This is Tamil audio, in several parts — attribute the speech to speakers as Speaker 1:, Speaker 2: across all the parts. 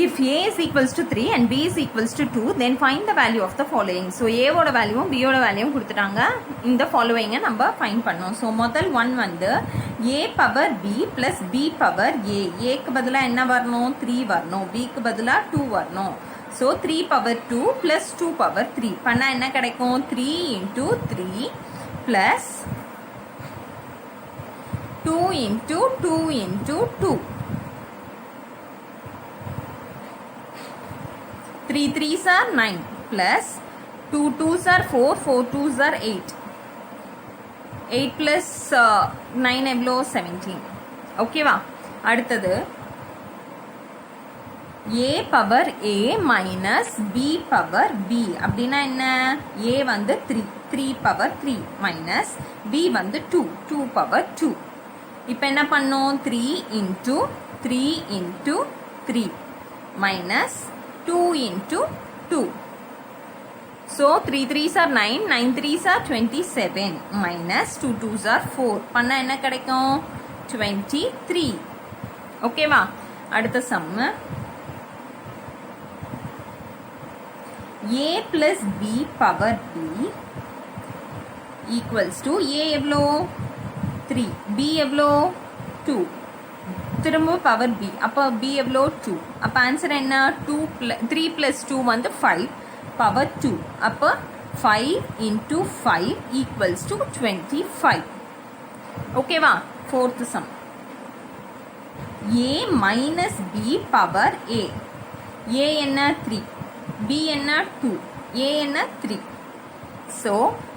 Speaker 1: if a is equals to 3 and b is equals to 2, then find the value of the following. So a ஓட வேல்யூவும் b ஓட வேல்யூவும் கொடுத்துட்டாங்க. இந்த ஃபாலோவிங்கை நம்ம ஃபைண்ட் பண்ணோம். ஸோ முதல் ஒன் வந்து a power b plus b power a. ஏக்கு பதிலாக என்ன வரணும்? 3 வரணும். bக்கு பதிலாக 2 வரணும். ஸோ 3 பவர் 2 ப்ளஸ் 2 பவர் 3 பண்ணால் என்ன கிடைக்கும்? 3 into 3 plus 2 into 2 into 2. 3 3s are 9 plus 2 2s are 4 4 2s are 8 8 plus 9 எவ்வளோ? 17. ஓகேவா? அடுத்தது a power a minus b power b அப்படின்னா என்ன? a வந்து 3 பவர் 3 மைனஸ் b வந்து 2 பவர் 2. இப்போ என்ன பண்ணோம்? 3 into 3 into 3 minus 2 into 2. So 3 3s are 9, 9 3s are 27 minus 2 2s are 4. பண்ணா என்ன கிடைக்கும்? 23. ஓகேவா? அடுத்த some a plus b power b equals to a எவ்வளோ? 3, b எவ்வளோ? 2. திரும்ப பவர் b. அப்போ b எவ்வளோ? 2. அப்போ ஆன்சர் என்ன? 3 + 2 வந்து 5 பவர் 2. அப்போ 5 into 5 equals to 25. ஓகேவா? Fourth some a minus b power a. a என்ன? 3. b என்ன? 2. a என்ன? 3. ஸோ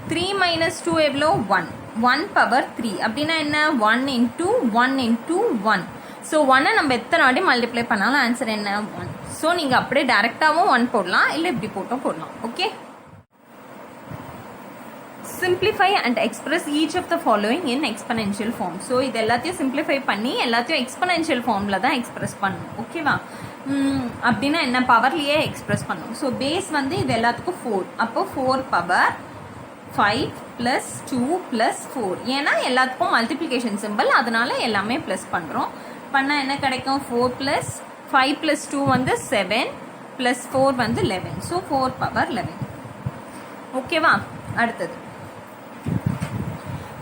Speaker 1: 3 minus 2 எவ்வளோ? 1. 1 பவர் 3 அப்படின்னா என்ன? 1 into 1 into 1. ஸோ 1 நம்ம எத்தனை வாட்டி மல்டிப்ளை பண்ணாலும் ஆன்சர் என்ன? 1. ஸோ நீங்கள் அப்படியே டேரெக்டாகவும் 1 போடலாம், இல்லை இப்படி போட்டும் போடலாம். Okay. Simplify and express each of the following in exponential form. So இது எல்லாத்தையும் சிம்பிளிஃபை பண்ணி எல்லாத்தையும் எக்ஸ்பனென்ஷியல் ஃபார்மில் தான் எக்ஸ்பிரஸ் பண்ணணும். ஓகேவா? அப்படின்னா என்ன? பவர்லேயே எக்ஸ்பிரஸ் பண்ணணும். ஸோ பேஸ் வந்து இது எல்லாத்துக்கும் 4. அப்போ 4 பவர் 5 ப்ளஸ் 2 ப்ளஸ் 4. ஏன்னா எல்லாத்துக்கும் மல்டிப்ளிகேஷன் சிம்பிள், அதனால எல்லாமே ப்ளஸ் பண்ணுறோம். பண்ணால் என்ன கிடைக்கும்? 4 ப்ளஸ் 5 ப்ளஸ் 2 வந்து 7 ப்ளஸ் 4 வந்து 11. So 4 power 11. ஓகேவா? அடுத்தது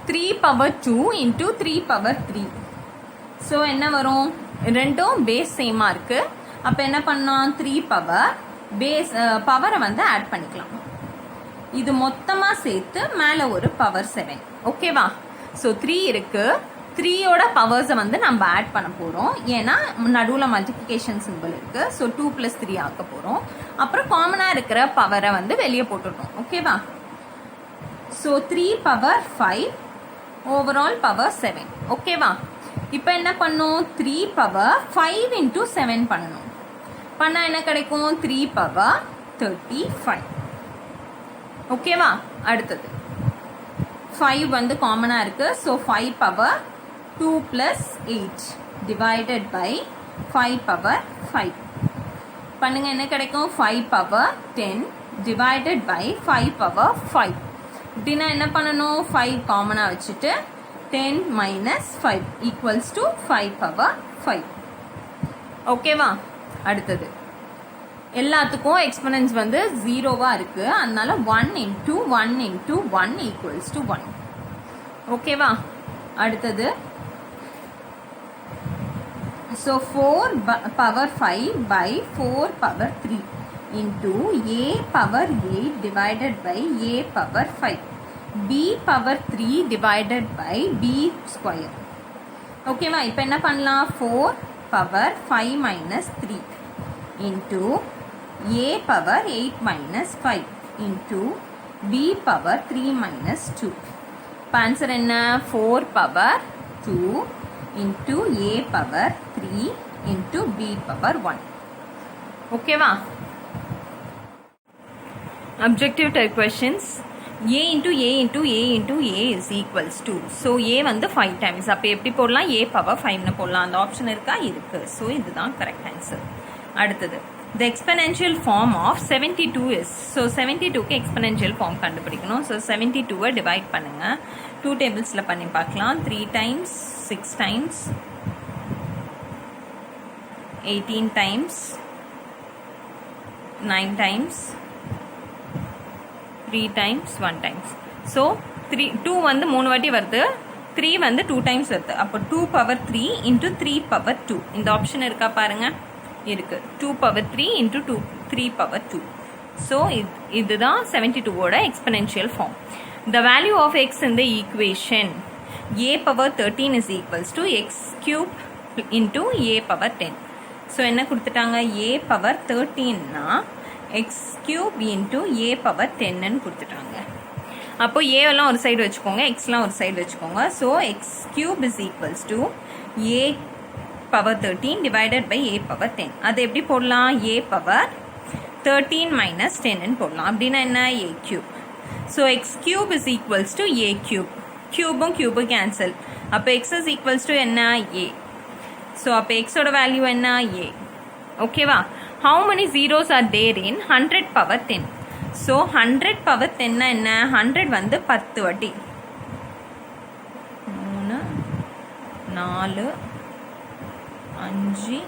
Speaker 1: 3 பவர் 2 இன்ட்டு 3 பவர் 3. ஸோ என்ன வரும்? ரெண்டும் பேஸ் சேமாக இருக்குது. அப்போ என்ன பண்ணோம்? 3 பவர் பேஸ் பவரை வந்து ஆட் பண்ணிக்கலாம். இது மொத்தமாக சேர்த்து மேலே ஒரு பவர் 7. ஓகேவா? ஸோ 3 இருக்குது. 3யோட பவர்ஸை வந்து நம்ம ஆட் பண்ண போகிறோம். ஏன்னா நடுவில் மல்டிப்ளிகேஷன் சிம்பிள் இருக்குது. ஸோ 2 + 3 ஆக்க போகிறோம். அப்புறம் காமனாக இருக்கிற பவரை வந்து வெளியே போட்டுட்டோம். ஓகேவா? So 3 power 5 overall power 7. ஓகேவா? இப்போ என்ன பண்ணும்? 3 பவர் 5 இன்ட்டு 7 பண்ணணும். பண்ணால் என்ன கிடைக்கும்? 3 பவர் 35. ஓகேவா? அடுத்தது 5 வந்து காமனாக இருக்குது. So 5 power 2 + 8 divided by 5 power 5. பண்ணுங்க, என்ன கிடைக்கும்? 5 பவர் 10 டிவைடட் பை 5 பவர் 5. இப்படின்னா என்ன பண்ணணும்? 5 காமனாக வச்சுட்டு 10 மைனஸ் 5 ஈக்குவல்ஸ் டு 5 பவர் 5. ஓகேவா? அடுத்தது எல்லாத்துக்கும் எக்ஸ்பனன்ஸ் வந்து 0வா இருக்குது. அதனால 1 இன்ட்டு 1 இன்ட்டு 1 ஈக்குவல்ஸ் டு 1. ஓகேவா? அடுத்தது so 4 power 5 by 4 power 3 into a power 8 divided by a power 5. b power 3 divided by b square. ஓகேவா? இப்போ என்ன பண்ணலாம்? 4 power 5 minus 3 into a power 8 minus 5 into b power 3 minus 2. இப்போ ஆன்சர் என்ன? 4 power 2 into a power 3 into b power 1. ஓகேவா? Objective type questions. a into a into a into a is equals to. So a வந்து 5 டைம்ஸ். அப்போ எப்படி போடலாம்? a பவர் 5னு போடலாம். அந்த ஆப்ஷன் இருக்கா? இருக்கு. ஸோ இதுதான் கரெக்ட் ஆன்சர். அடுத்தது the exponential form of 72 is. So 72க்கு exponential form கண்டுபிடிக்கணும். ஸோ 72வை டிவைட் பண்ணுங்க. 2 டேபிள்ஸில் பண்ணி பார்க்கலாம். 3 times 6 times 18 times 9 times 3 times 1 times. So 2 வந்து 3 வாட்டி வருது, 3 வந்து 2 times வருது. அப்போ 2 power 3 into 3 power 2. இந்த ஆப்ஷன் இருக்கா பாருங்க, இருக்கு. 2 power 3 into 3 power 2. So இதுதான் 72 ஓட exponential form. The value of x in the equation a power 13 is equals to x cube into a power 10. So என்ன கொடுத்துட்டாங்க, a power 13 னா x cube into a power 10 ன்னு கொடுத்துட்டாங்க. அப்போ a எல்லாம் ஒரு சைடு வச்சுக்கோங்க, x எல்லாம் ஒரு சைடு வச்சுக்கோங்க. So x cube is equals to a power 13 divided by a power 10. அது எப்படி போடலாம், a power 13 minus 10 ன்னு போடலாம். அப்படின்னா என்ன, a cube. So x cube is equals to a cube. Cubeம் cube cancel. அப்போ x is equals to என்ன, a. So அப்போ x ஓட வேல்யூ என்ன, a. ஓகேவா? How many zeros are there in 100 power 10? So 100 power 10 என்ன, 100 வந்து 10 வாட்டி. 3 4 5 6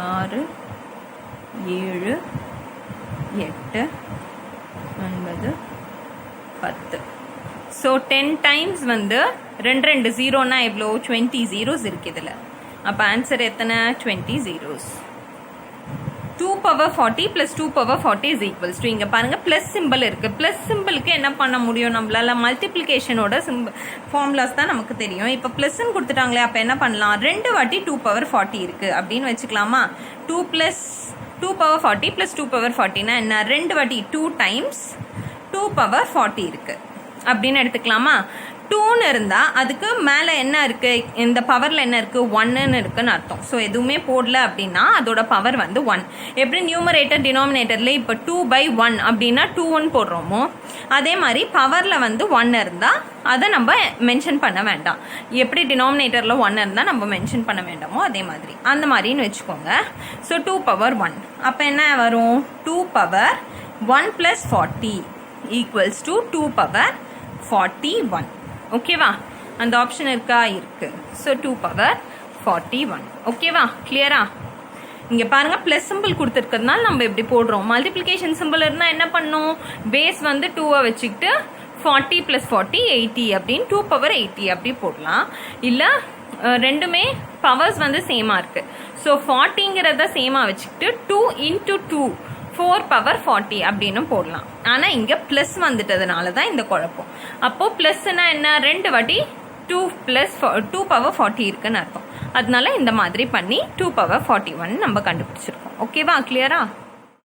Speaker 1: 7 8 9 10. So 10 times வந்து 2 ஜீரோனா எவ்வளோ, 20 zeros இருக்கு இதில். அப்போ ஆன்சர் எத்தனை, 20 zeros. 2 power 40 plus 2 power 40 is equals to, இங்க பாருங்க பிளஸ் சிம்பிள் இருக்கு. பிளஸ் சிம்பிளுக்கு என்ன பண்ண முடியும் நம்மளால, மல்டிப்ளிகேஷனோட ஃபார்முலாஸ் தான் நமக்கு தெரியும். இப்போ பிளஸ்ன்னு கொடுத்துட்டாங்களே, அப்போ என்ன பண்ணலாம், 2 வாட்டி 2 power 40 இருக்கு அப்படின்னு வச்சுக்கலாமா. 2 plus 2 power 40 plus 2 power 40 னா என்ன, 2 வாட்டி 2 times 2 power 40 இருக்கு அப்படின்னு எடுத்துக்கலாமா. 2ன்னு இருந்தா அதுக்கு மேல என்ன இருக்கு, இந்த பவர்ல என்ன இருக்கு, 1ன்னு இருக்குன்னு அர்த்தம். ஸோ எதுவுமே போடல அப்படின்னா அதோட பவர் வந்து 1. எப்படி நியூமரேட்டர் டினாமினேட்டர்ல இப்போ 2/1 அப்படின்னா 2 போடுறோமோ, அதே மாதிரி பவர்ல வந்து 1 இருந்தா அதை நம்ம மென்ஷன் பண்ண வேண்டாம். எப்படி டினாமினேட்டர்ல 1 இருந்தா நம்ம மென்ஷன் பண்ண வேண்டாமோ அதே மாதிரி, அந்த மாதிரின்னு வச்சுக்கோங்க. ஸோ 2 power 1 அப்ப என்ன வரும், 2 power 1 plus 40 equals to 2 power 41. ஓகேவா? அந்த ஆப்ஷன் இருக்கா, இருக்கு. So 2 power 41. ஓகேவா, கிளியரா? இங்க பாருங்க பிளஸ் சிம்பிள் கொடுத்துருக்கிறதுனால நம்ம எப்படி போடுறோம். மல்டிப்ளிகேஷன் சிம்பிள் இருந்தா என்ன பண்ணும், பேஸ் வந்து 2 வச்சுக்கிட்டு 40 plus 40 80 அப்படின்னு 2 power 80 அப்படி போடலாம். இல்ல ரெண்டுமே பவர்ஸ் வந்து சேமா இருக்கு. ஸோ 40ங்கிறத சேமா வச்சுக்கிட்டு 2 into 2 4 power 40 அப்படின்னு போடலாம். ஆனா இங்க பிளஸ் வந்துட்டதுனால தான் இந்த குழப்பம். அப்போ பிளஸ்னா என்ன, 2 வாட்டி 2 plus 2 power 40 இருக்குன்னு அர்த்தம். அதனால இந்த மாதிரி பண்ணி 2 power 41 நம்ம கண்டுபிடிச்சிருக்கோம். ஓகேவா, கிளியரா?